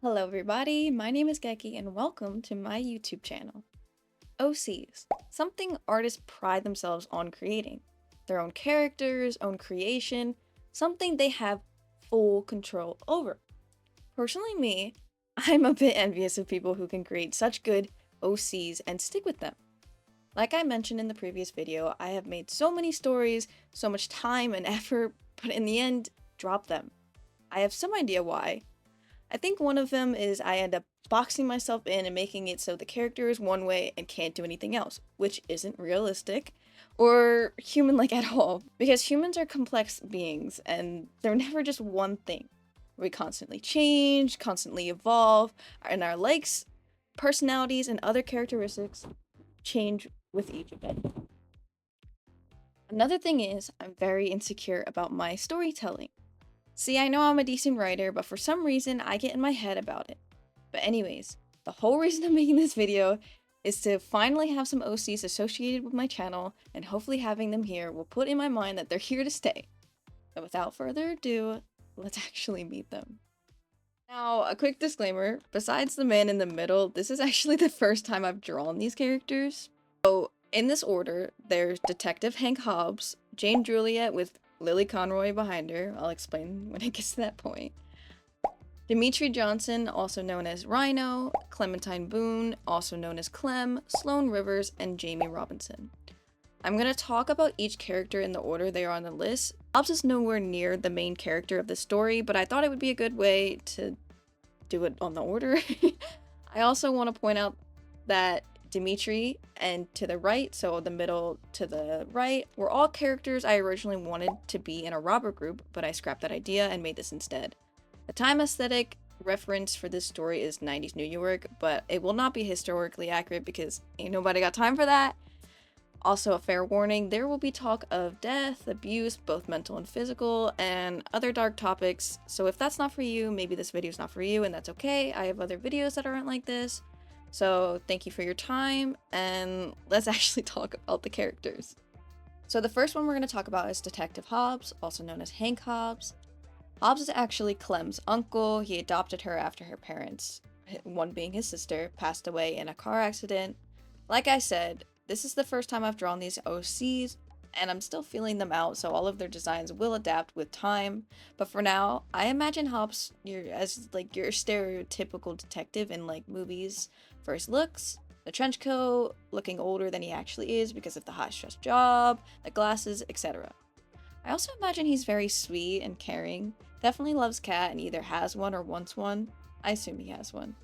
Hello everybody, my name is Geki and welcome to my YouTube channel. OCs, something artists pride themselves on creating. Their own characters, own creation, something they have full control over. Personally me, I'm a bit envious of people who can create such good OCs and stick with them. Like I mentioned in the previous video, I have made so many stories, so much time and effort, but in the end, drop them. I have some idea why. I think one of them is I end up boxing myself in and making it so the character is one way and can't do anything else, which isn't realistic or human-like at all, because humans are complex beings and they're never just one thing. We constantly change, constantly evolve, and our likes, personalities, and other characteristics change with each event. Another thing is, I'm very insecure about my storytelling. See, I know I'm a decent writer, but for some reason I get in my head about it. But anyways, the whole reason I'm making this video is to finally have some OCs associated with my channel, and hopefully having them here will put in my mind that they're here to stay. So without further ado, let's actually meet them. Now, a quick disclaimer, besides the man in the middle, this is actually the first time I've drawn these characters. So, in this order, there's Detective Hank Hobbs, Jane Juliet with Lily Conroy behind her. I'll explain when it gets to that point. Dmitri Johnson, also known as Rhino, Clementine Boon, also known as Clem, Sloan Rivers, and Jamie Robinson. I'm going to talk about each character in the order they are on the list. Hobbs is nowhere near the main character of the story, but I thought it would be a good way to do it on the order. I also want to point out that Dmitri and to the right, so the middle to the right, were all characters I originally wanted to be in a robber group, but I scrapped that idea and made this instead. The time aesthetic reference for this story is 90s New York, but it will not be historically accurate because ain't nobody got time for that. Also, a fair warning, there will be talk of death, abuse, both mental and physical, and other dark topics, so if that's not for you, maybe this video is not for you, and that's okay. I have other videos that aren't like this. So thank you for your time, and let's actually talk about the characters. So the first one we're going to talk about is Detective Hobbs, also known as Hank Hobbs. Hobbs is actually Clem's uncle. He adopted her after her parents, one being his sister, passed away in a car accident. Like I said, this is the first time I've drawn these OCs, and I'm still feeling them out, so all of their designs will adapt with time. But for now, I imagine Hobbs as like your stereotypical detective in like movies. First looks, the trench coat, looking older than he actually is because of the high-stress job, the glasses, etc. I also imagine he's very sweet and caring, definitely loves cat and either has one or wants one. I assume he has one.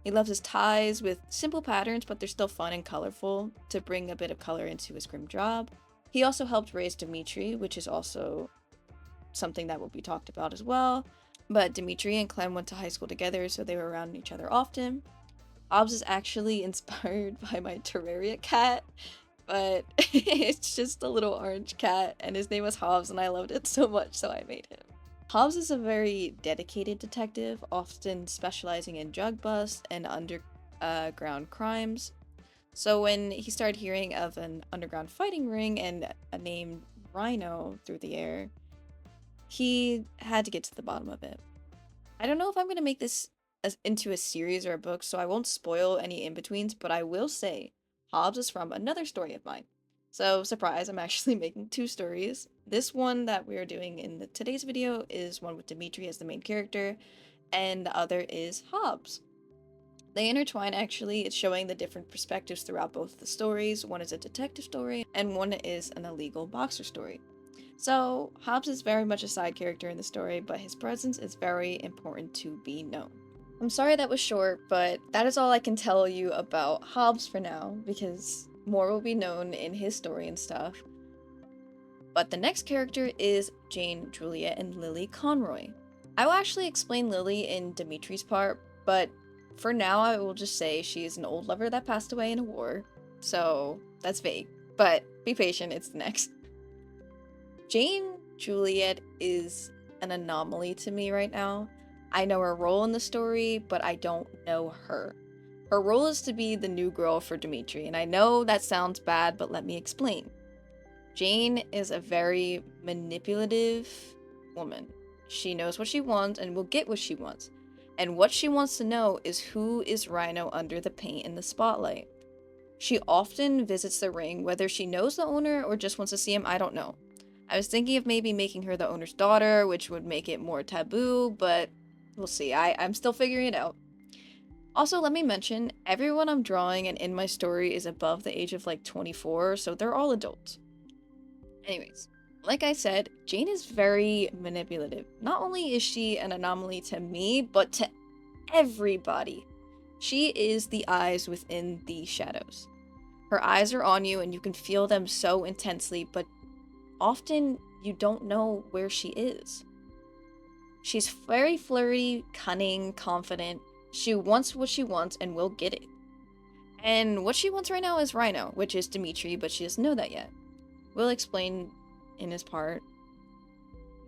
He loves his ties with simple patterns, but they're still fun and colorful to bring a bit of color into his grim job. He also helped raise Dmitri, which is also something that will be talked about as well. But Dmitri and Clem went to high school together, so they were around each other often. Hobbs is actually inspired by my Terraria cat, but it's just a little orange cat, and his name was Hobbs, and I loved it so much, so I made him. Hobbs is a very dedicated detective, often specializing in drug busts and underground crimes. So when he started hearing of an underground fighting ring and a name Rhino through the air, he had to get to the bottom of it. I don't know if I'm going to make this into a series or a book, so I won't spoil any in-betweens, but I will say Hobbs is from another story of mine. So, surprise, I'm actually making two stories. This one that we are doing in today's video is one with Dmitri as the main character, and the other is Hobbs. They intertwine actually, it's showing the different perspectives throughout both the stories. One is a detective story, and one is an illegal boxer story. So, Hobbs is very much a side character in the story, but his presence is very important to be known. I'm sorry that was short, but that is all I can tell you about Hobbs for now, because more will be known in his story and stuff. But the next character is Jane, Juliet, and Lily Conroy. I will actually explain Lily in Dimitri's part, but for now I will just say she is an old lover that passed away in a war, so that's vague. But be patient, it's the next. Jane Juliet is an anomaly to me right now. I know her role in the story, but I don't know her. Her role is to be the new girl for Dmitri, and I know that sounds bad, but let me explain. Jane is a very manipulative woman. She knows what she wants and will get what she wants. And what she wants to know is who is Rhino under the paint in the spotlight. She often visits the ring, whether she knows the owner or just wants to see him, I don't know. I was thinking of maybe making her the owner's daughter, which would make it more taboo, but we'll see. I'm still figuring it out. Also, let me mention, everyone I'm drawing and in my story is above the age of like 24, so they're all adults. Anyways, like I said, Jane is very manipulative. Not only is she an anomaly to me, but to everybody. She is the eyes within the shadows. Her eyes are on you and you can feel them so intensely, but often you don't know where she is. She's very flirty, cunning, confident. She wants what she wants and will get it. And what she wants right now is Rhino, which is Dmitri, but she doesn't know that yet. We'll explain in his part.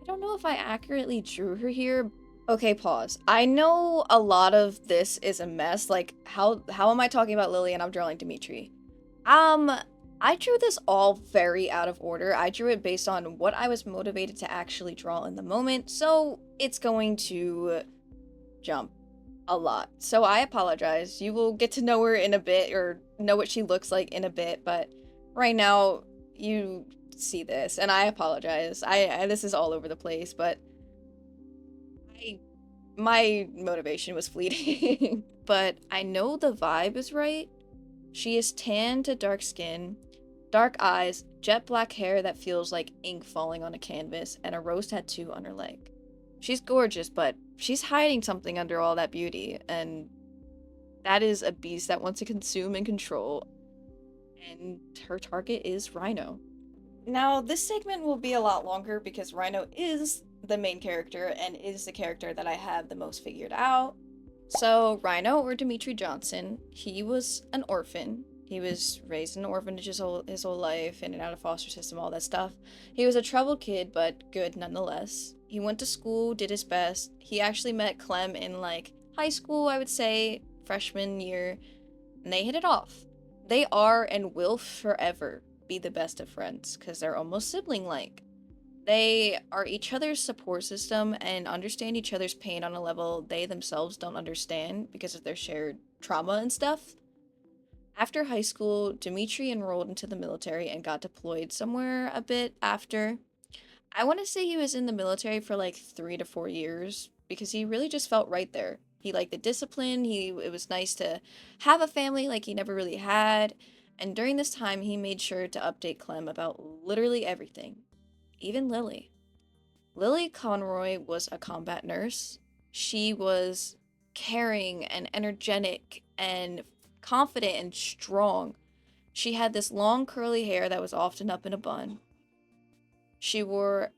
I don't know if I accurately drew her here. Okay, pause. I know a lot of this is a mess. Like, how am I talking about Lily and I'm drawing Dmitri? I drew this all very out of order. I drew it based on what I was motivated to actually draw in the moment, so it's going to jump a lot. So I apologize. You will get to know her in a bit, or know what she looks like in a bit, but right now you see this, and I apologize. I this is all over the place, but my motivation was fleeting. But I know the vibe is right. She is tan to dark skin, dark eyes, jet black hair that feels like ink falling on a canvas, and a rose tattoo on her leg. She's gorgeous, but she's hiding something under all that beauty, and that is a beast that wants to consume and control, and her target is Rhino. Now, this segment will be a lot longer because Rhino is the main character and is the character that I have the most figured out. So, Rhino, or Dmitri Johnson, he was an orphan. He was raised in an orphanage his whole life, in and out of foster system, all that stuff. He was a troubled kid, but good nonetheless. He went to school, did his best. He actually met Clem in, like, high school, I would say, freshman year, and they hit it off. They are and will forever be the best of friends, because they're almost sibling-like. They are each other's support system and understand each other's pain on a level they themselves don't understand because of their shared trauma and stuff. After high school, Dmitri enrolled into the military and got deployed somewhere a bit after. I want to say he was in the military for like 3 to 4 years because he really just felt right there. He liked the discipline, it was nice to have a family like he never really had, and during this time he made sure to update Clem about literally everything. Even Lily. Lily Conroy was a combat nurse. She was caring and energetic and confident and strong. She had this long curly hair that was often up in a bun. She wore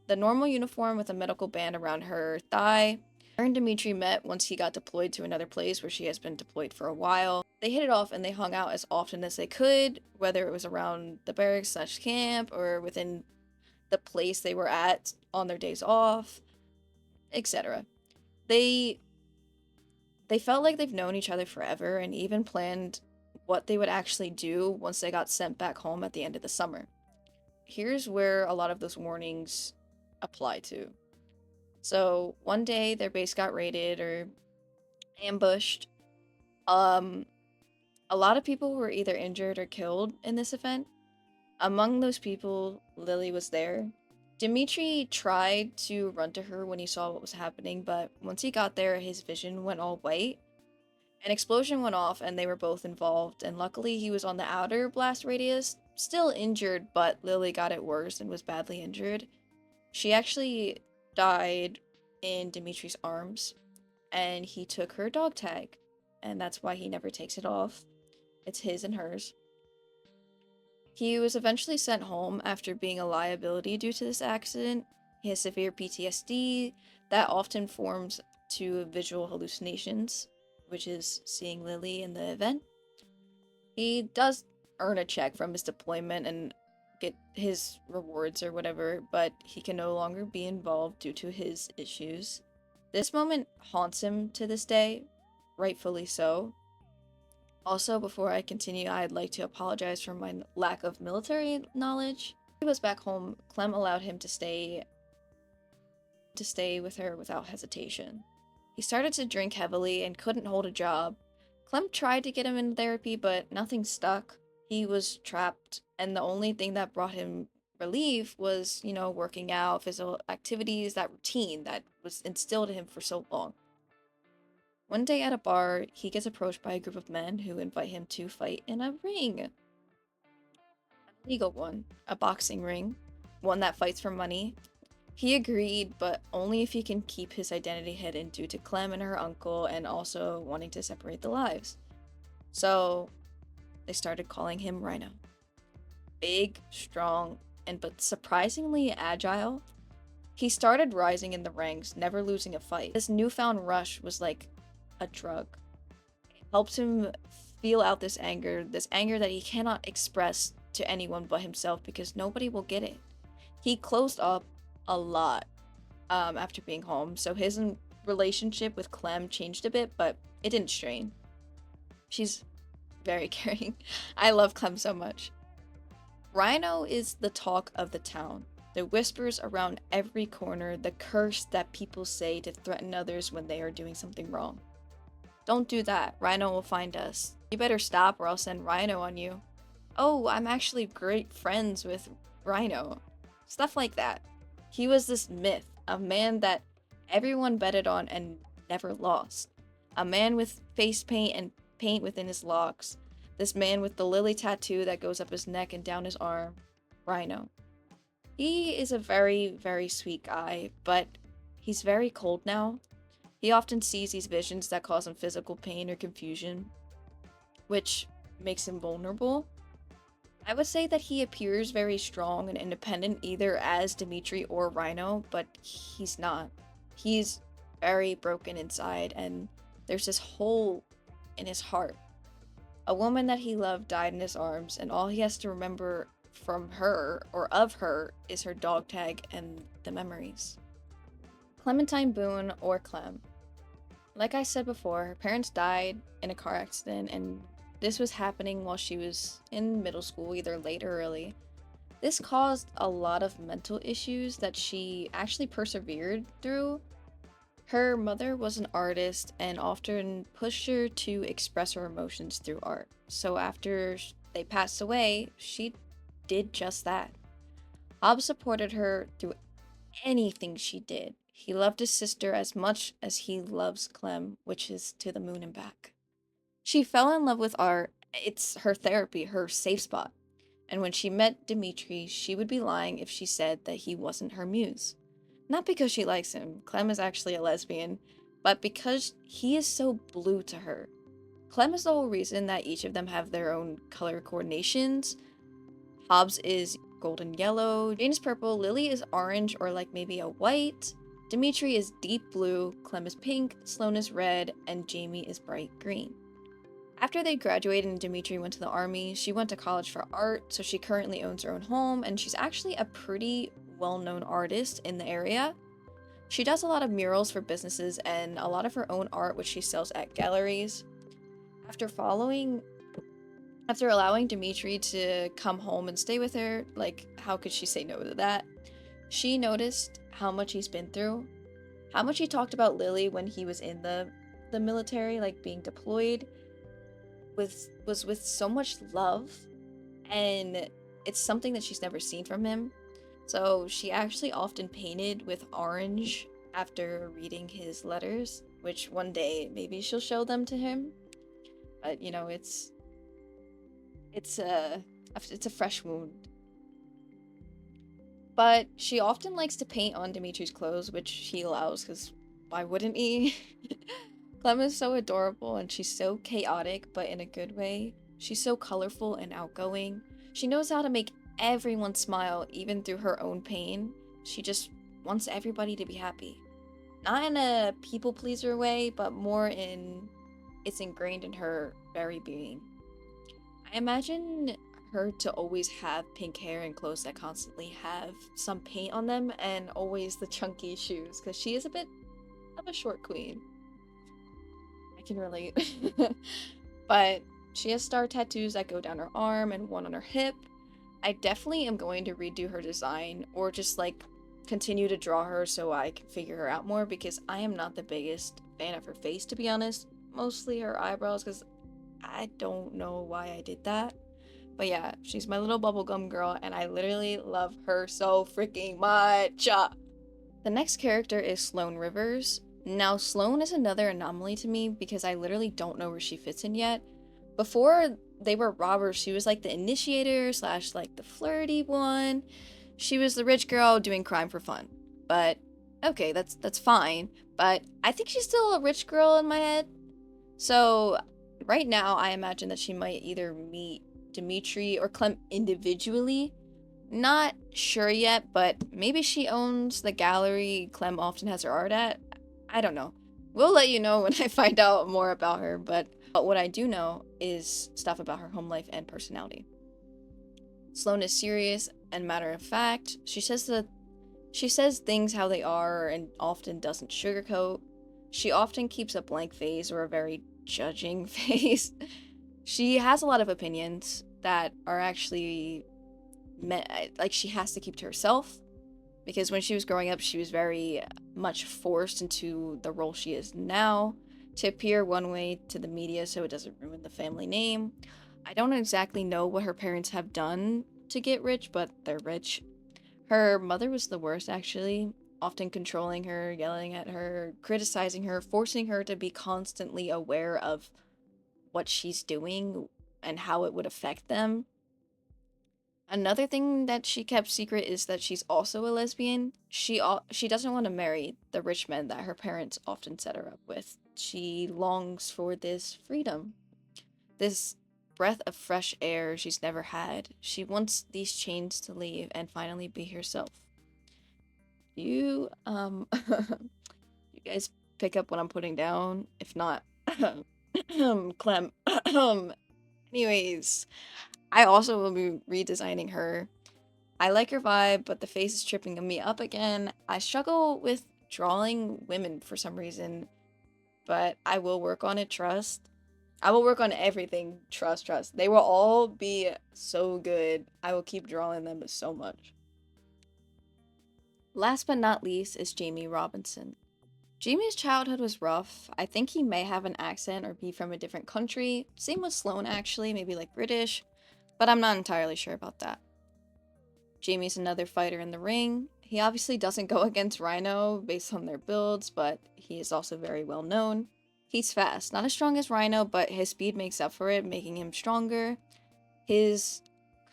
the normal uniform with a medical band around her thigh. Her and Dmitri met once he got deployed to another place where she has been deployed for a while. They hit it off and they hung out as often as they could, whether it was around the barracks/camp or within the place they were at on their days off, etc. They felt like they've known each other forever and even planned what they would actually do once they got sent back home at the end of the summer. Here's where a lot of those warnings apply to. So one day their base got raided or ambushed. A lot of people were either injured or killed in this event. Among those people, Lily was there. Dmitri tried to run to her when he saw what was happening, but once he got there, his vision went all white. An explosion went off and they were both involved, and luckily he was on the outer blast radius, still injured, but Lily got it worse and was badly injured. She actually died in Dimitri's arms, and he took her dog tag, and that's why he never takes it off. It's his and hers. He was eventually sent home after being a liability due to this accident. He has severe PTSD that often forms to visual hallucinations, which is seeing Lily in the event. He does earn a check from his deployment and get his rewards or whatever, but he can no longer be involved due to his issues. This moment haunts him to this day, rightfully so. Also, before I continue, I'd like to apologize for my lack of military knowledge. When he was back home, Clem allowed him to stay with her without hesitation. He started to drink heavily and couldn't hold a job. Clem tried to get him in therapy, but nothing stuck. He was trapped, and the only thing that brought him relief was, working out, physical activities, that routine that was instilled in him for so long. One day at a bar, he gets approached by a group of men who invite him to fight in a ring. An illegal one, a boxing ring, one that fights for money. He agreed, but only if he can keep his identity hidden due to Clem and her uncle and also wanting to separate the lives. So, they started calling him Rhino. Big, strong, but surprisingly agile. He started rising in the ranks, never losing a fight. This newfound rush was like a drug. It helped him feel out this anger that he cannot express to anyone but himself because nobody will get it. He closed up a lot after being home, so his relationship with Clem changed a bit, but it didn't strain. She's very caring. I love Clem so much. Rhino is the talk of the town. The whispers around every corner, the curse that people say to threaten others when they are doing something wrong. Don't do that. Rhino will find us. You better stop or I'll send Rhino on you. Oh, I'm actually great friends with Rhino. Stuff like that. He was this myth, a man that everyone betted on and never lost. A man with face paint and paint within his locks. This man with the lily tattoo that goes up his neck and down his arm. Rhino. He is a very, very sweet guy, but he's very cold now. He often sees these visions that cause him physical pain or confusion, which makes him vulnerable. I would say that he appears very strong and independent either as Dmitri or Rhino, but he's not. He's very broken inside, and there's this hole in his heart. A woman that he loved died in his arms, and all he has to remember from her, or of her, is her dog tag and the memories. Clementine Boon, or Clem. Like I said before, her parents died in a car accident, and this was happening while she was in middle school, either late or early. This caused a lot of mental issues that she actually persevered through. Her mother was an artist and often pushed her to express her emotions through art. So after they passed away, she did just that. Hobbs supported her through anything she did. He loved his sister as much as he loves Clem, which is to the moon and back. She fell in love with art. It's her therapy, her safe spot. And when she met Dmitri, she would be lying if she said that he wasn't her muse. Not because she likes him, Clem is actually a lesbian, but because he is so blue to her. Clem is the whole reason that each of them have their own color coordinations. Hobbs is golden yellow, Jane is purple, Lily is orange or like maybe a white, Dmitri is deep blue, Clem is pink, Sloan is red, and Jamie is bright green. After they graduated and Dmitri went to the army, she went to college for art, so she currently owns her own home, and she's actually a pretty well-known artist in the area. She does a lot of murals for businesses and a lot of her own art, which she sells at galleries. After allowing Dmitri to come home and stay with her, like, how could she say no to that? She noticed how much he's been through, how much he talked about Lily when he was in the military, like being deployed, was with so much love, and it's something that she's never seen from him. So she actually often painted with orange after reading his letters, which one day maybe she'll show them to him. But it's a fresh wound. But she often likes to paint on Dimitri's clothes, which he allows, because why wouldn't he? Clem is so adorable, and she's so chaotic, but in a good way. She's so colorful and outgoing. She knows how to make everyone smile, even through her own pain. She just wants everybody to be happy. Not in a people-pleaser way, but more in it's ingrained in her very being. I imagine her to always have pink hair and clothes that constantly have some paint on them, and always the chunky shoes, because she is a bit of a short queen. I can relate. But she has star tattoos that go down her arm and one on her hip. I definitely am going to redo her design, or just like continue to draw her so I can figure her out more, because I am not the biggest fan of her face, to be honest. Mostly her eyebrows, because I don't know why I did that. But yeah, she's my little bubblegum girl, and I literally love her so freaking much. The next character is Sloan Rivers. Now, Sloan is another anomaly to me because I literally don't know where she fits in yet. Before they were robbers, she was like the initiator slash like the flirty one. She was the rich girl doing crime for fun. But okay, that's fine. But I think she's still a rich girl in my head. So right now, I imagine that she might either meet Dmitri or Clem individually. Not sure yet, but maybe she owns the gallery Clem often has her art at. I don't know. We'll let you know when I find out more about her, but what I do know is stuff about her home life and personality. Sloan is serious and matter of fact. She says things how they are and often doesn't sugarcoat. She often keeps a blank face or a very judging face. She has a lot of opinions that are actually like she has to keep to herself, because when she was growing up she was very much forced into the role she is now, to appear one way to the media so it doesn't ruin the family name. I don't exactly know what her parents have done to get rich, but they're rich. Her mother was the worst, actually, often controlling her, yelling at her, criticizing her, forcing her to be constantly aware of what she's doing and how it would affect them. Another thing that she kept secret is that she's also a lesbian. She doesn't want to marry the rich men that her parents often set her up with. She longs for this freedom, this breath of fresh air she's never had. She wants these chains to leave and finally be herself. You you guys pick up what I'm putting down? If not, Clem. Anyways, I also will be redesigning her. I like her vibe, but the face is tripping me up again. I struggle with drawing women for some reason, but I will work on it, trust. I will work on everything, trust. They will all be so good. I will keep drawing them so much. Last but not least is Jamie Robinson. Jamie's childhood was rough. I think he may have an accent or be from a different country. Same with Sloan, actually, maybe like British, but I'm not entirely sure about that. Jamie's another fighter in the ring. He obviously doesn't go against Rhino based on their builds, but he is also very well known. He's fast, not as strong as Rhino, but his speed makes up for it, making him stronger. His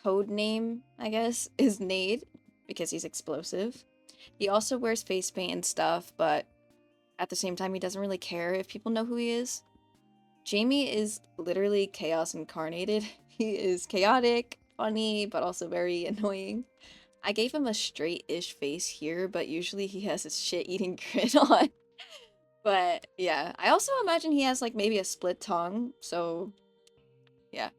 code name, I guess, is Nade, because he's explosive. He also wears face paint and stuff, but at the same time, he doesn't really care if people know who he is. Jamie is literally chaos incarnated. He is chaotic, funny, but also very annoying. I gave him a straight-ish face here, but usually he has his shit-eating grin on. But yeah, I also imagine he has like maybe a split tongue, so yeah.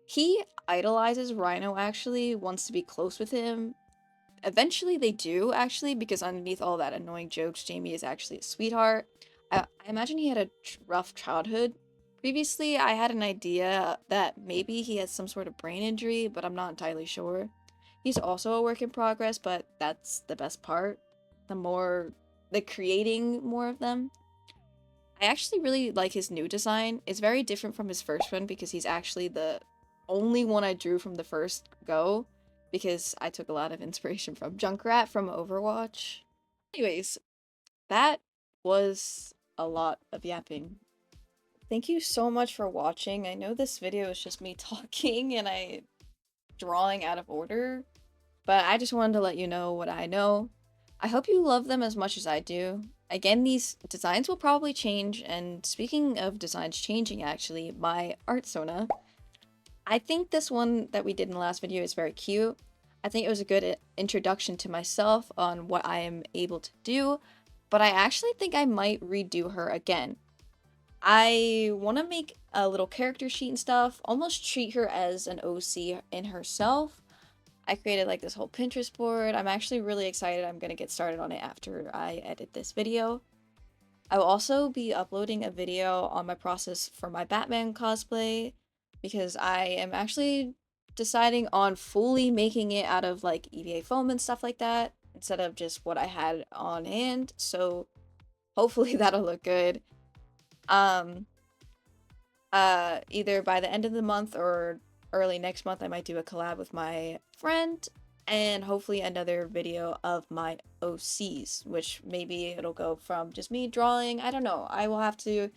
He idolizes Rhino, actually, wants to be close with him. Eventually they do, actually, because underneath all that annoying jokes, Jamie is actually a sweetheart. I imagine he had a rough childhood. Previously, I had an idea that maybe he has some sort of brain injury, but I'm not entirely sure. He's also a work in progress, but that's the best part. The creating more of them. I actually really like his new design. It's very different from his first one because he's actually the only one I drew from the first go, because I took a lot of inspiration from Junkrat from Overwatch. Anyways, that was a lot of yapping. Thank you so much for watching. I know this video is just me talking and I drawing out of order, but I just wanted to let you know what I know. I hope you love them as much as I do. Again, these designs will probably change, and speaking of designs changing, actually, my art Sona, I think this one that we did in the last video is very cute. I think it was a good introduction to myself on what I am able to do, but I actually think I might redo her again. I want to make a little character sheet and stuff, almost treat her as an OC in herself. I created like this whole Pinterest board. I'm actually really excited. I'm going to get started on it after I edit this video. I will also be uploading a video on my process for my Batman cosplay, because I am actually deciding on fully making it out of like EVA foam and stuff like that, instead of just what I had on hand. So hopefully that'll look good. Um, Either by the end of the month or early next month, I might do a collab with my friend and hopefully another video of my OCs, which maybe it'll go from just me drawing. I don't know. I will have to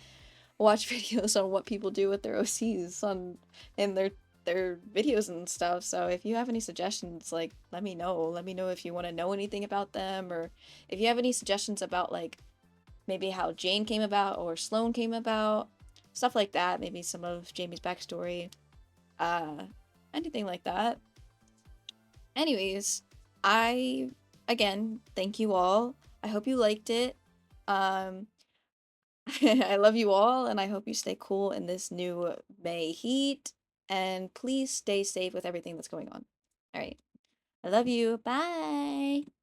watch videos on what people do with their OCs on in their videos and stuff. So if you have any suggestions, like let me know. Let me know if you want to know anything about them, or if you have any suggestions about like maybe how Jane came about or Sloan came about, stuff like that. Maybe some of Jamie's backstory, uh, anything like that. Anyways, I again thank you all. I hope you liked it. Um, I love you all, and I hope you stay cool in this new May heat. And please stay safe with everything that's going on. All right. I love you. Bye.